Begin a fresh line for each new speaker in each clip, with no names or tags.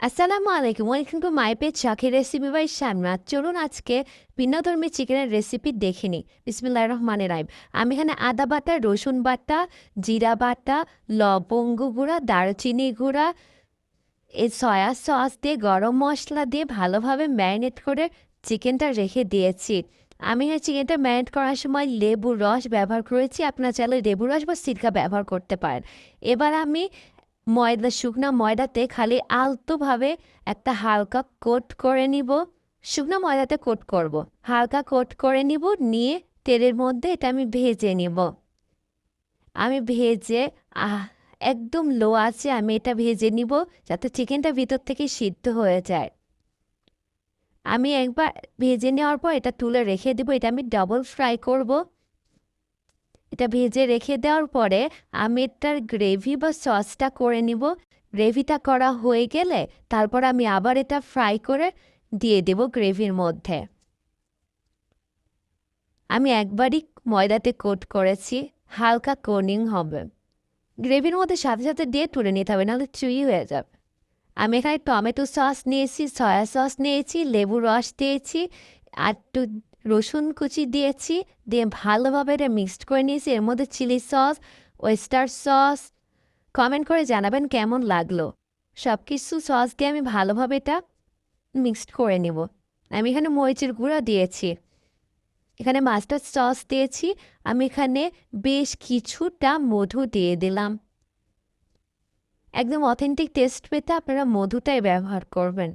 আসসালামু আলাইকুম, welcome to my page শাকের রেসিপি বাই শামনা। চলুন আজকে ভিন্নধর্মী চিকেনের রেসিপি দেখে নিই। বিসমিল্লাহির রহমানির রহিম। আমি এখানে আদা বাটা, রসুন বাটা, জিরা বাটা, লবঙ্গ গুঁড়া, দারচিনি গুঁড়া, এই সয়া সস দিয়ে গরম মশলা দিয়ে ভালোভাবে ম্যারিনেট করে চিকেনটা রেখে দিয়েছি। আমি এই চিকেনটা ম্যারিনেট করার সময় লেবুর রস ব্যবহার করেছি। আপনারা চাইলে লেবুর রস বা সিরকা ব্যবহার করতে পারেন। এবার আমি শুকনা ময়দাতে খালি আলতোভাবে একটা হালকা কোট করে নিব। শুকনো ময়দাতে কোট করব। হালকা কোট করে নিব, নিয়ে তেলের মধ্যে এটা আমি ভেজে নিব। আমি ভেজে আহ একদম লো আছে আমি এটা ভেজে নিব, যাতে চিকেনটা ভিতর থেকে সিদ্ধ হয়ে যায়। আমি একবার ভেজে নেওয়ার পর এটা তুলে রেখে দিব। এটা আমি ডাবল ফ্রাই করব। এটা ভেজে রেখে দেওয়ার পরে আমি এটার গ্রেভি বা সসটা করে নিব। গ্রেভিটা করা হয়ে গেলে তারপর আমি আবার এটা ফ্রাই করে দিয়ে দেব গ্রেভির মধ্যে। আমি একবারই ময়দাতে কোট করেছি, হালকা কোনিং হবে। গ্রেভির মধ্যে সাথে সাথে দিয়ে তুলে নিতে হবে, নাহলে চুই হয়ে যাবে। আমি এখানে টমেটো সস নিয়েছি, সয়া সস নিয়েছি, লেবু রস দিয়েছি, আর একটু রসুন কুচি দিয়েছি, দিয়ে ভালোভাবে এটা মিক্সড করে নিয়েছি। এর মধ্যে chilli sauce, oyster sauce. Comment করে জানাবেন কেমন লাগলো। সব কিছু সস দিয়ে আমি ভালোভাবে এটা মিক্সড করে নিব। আমি এখানে মরিচের গুঁড়া দিয়েছি, এখানে মাস্টার্ড সস দিয়েছি, আমি এখানে বেশ কিছুটা মধু দিয়ে দিলাম। একদম অথেন্টিক টেস্ট পেতে আপনারা মধুটাই ব্যবহার করবেন।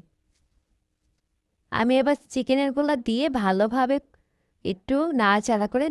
আমি এবার চিকেনেরগুলো দিয়ে ভালোভাবে একটু নাড়াচাড়া করে